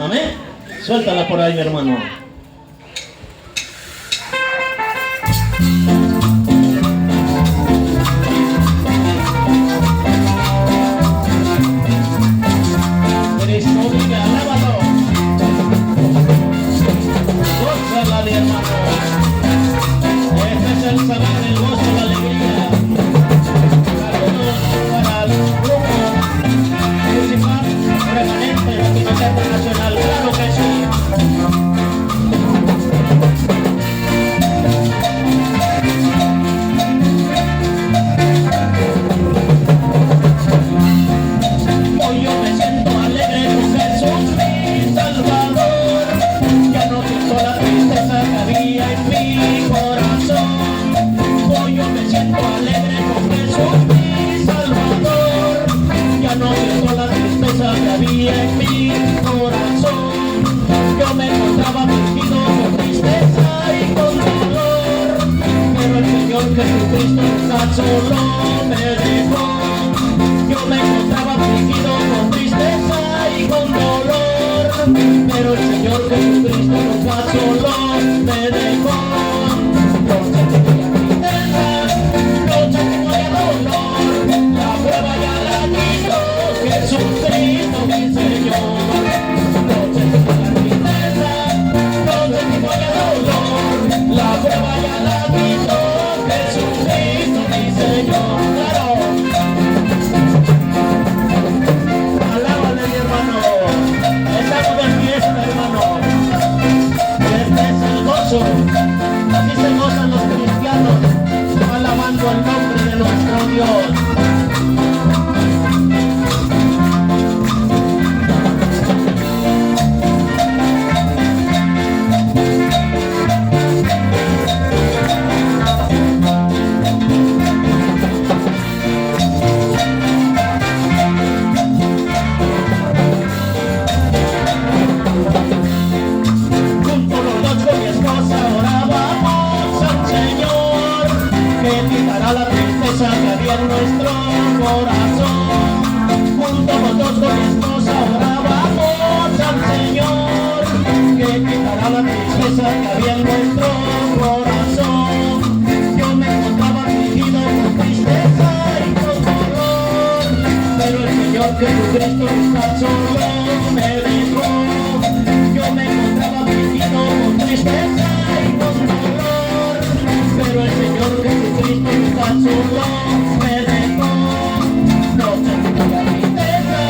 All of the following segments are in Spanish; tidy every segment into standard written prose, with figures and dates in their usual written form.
Amén. Suéltala por ahí, mi hermano. Cristo vive, alábalo. Gózala, mi hermano. Este es el sabor, el gozo, la alegría. Saludos para el grupo municipal remanente de Actividad Internacional. Claro que sí. Hoy yo me siento alegre con Jesús, mi Salvador. Ya no siento la tristeza que había en mi corazón. Hoy yo me siento alegre con Jesús, mi Salvador. Ya no siento la tristeza que había en mi corazón. Yo me encontraba afligido con tristeza y con dolor, pero el Señor Jesucristo tan solo me dejó. Yo me encontraba afligido con tristeza y con dolor, pero el Señor Jesucristo tan solo me dejó. No sentí la tristeza, no sentí dolor, la prueba ya la quitó Jesucristo mi Señor. No sentí la tristeza, no sentí dolor, la prueba ya la quitó Jesucristo mi Señor. Claro. Alábale, mi hermano. Estamos de fiesta, hermano. Este es el gozo. Así se gozan los cristianos, alabando el nombre de nuestro Dios. Juntos los dos con mi esposa orábamos al Señor, que quitará la tristeza que había en nuestro corazón. Juntos los dos con mi esposa orábamos al Señor, que quitará la tristeza que había en nuestro corazón. Yo me encontraba afligido con tristeza y con dolor, pero el Señor Jesucristo tan solo me dejó. Yo me encontraba afligido con tristeza y con dolor, pero el Señor Jesucristo tan solo me dejó. No sentí la tristeza,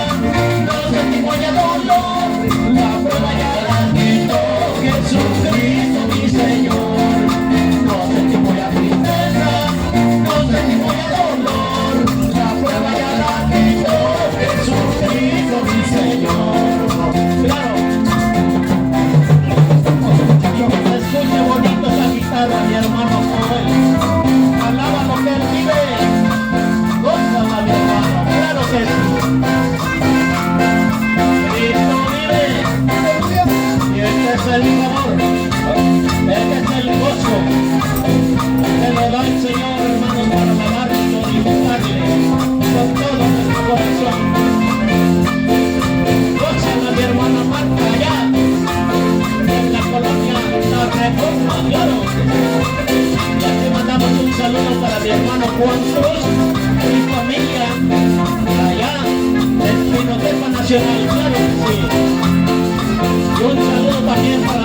no sentí ya dolor, la prueba ya la quitó Jesucristo mi Señor. No sentí la tristeza, no sentí ya dolor, la prueba ya la quitó Jesucristo mi Señor. Claro. Se escucha bonito esa guitarra, mi hermano Joel. Alaba lo que él vive. Gózala, mi hermano. Claro que sí. Cristo vive. Y este es el sabor. Este es el gozo que le da el Señor, hermanos, para alabarlo y buscarle con todo nuestro corazón. Gózala, mi hermano Marta, allá en la colonia La Reforma, claro. Y aquí mandamos un saludo para mi hermano Juan Cruz y familia allá en Pinotepa Nacional, claro que sí. Y un saludo también para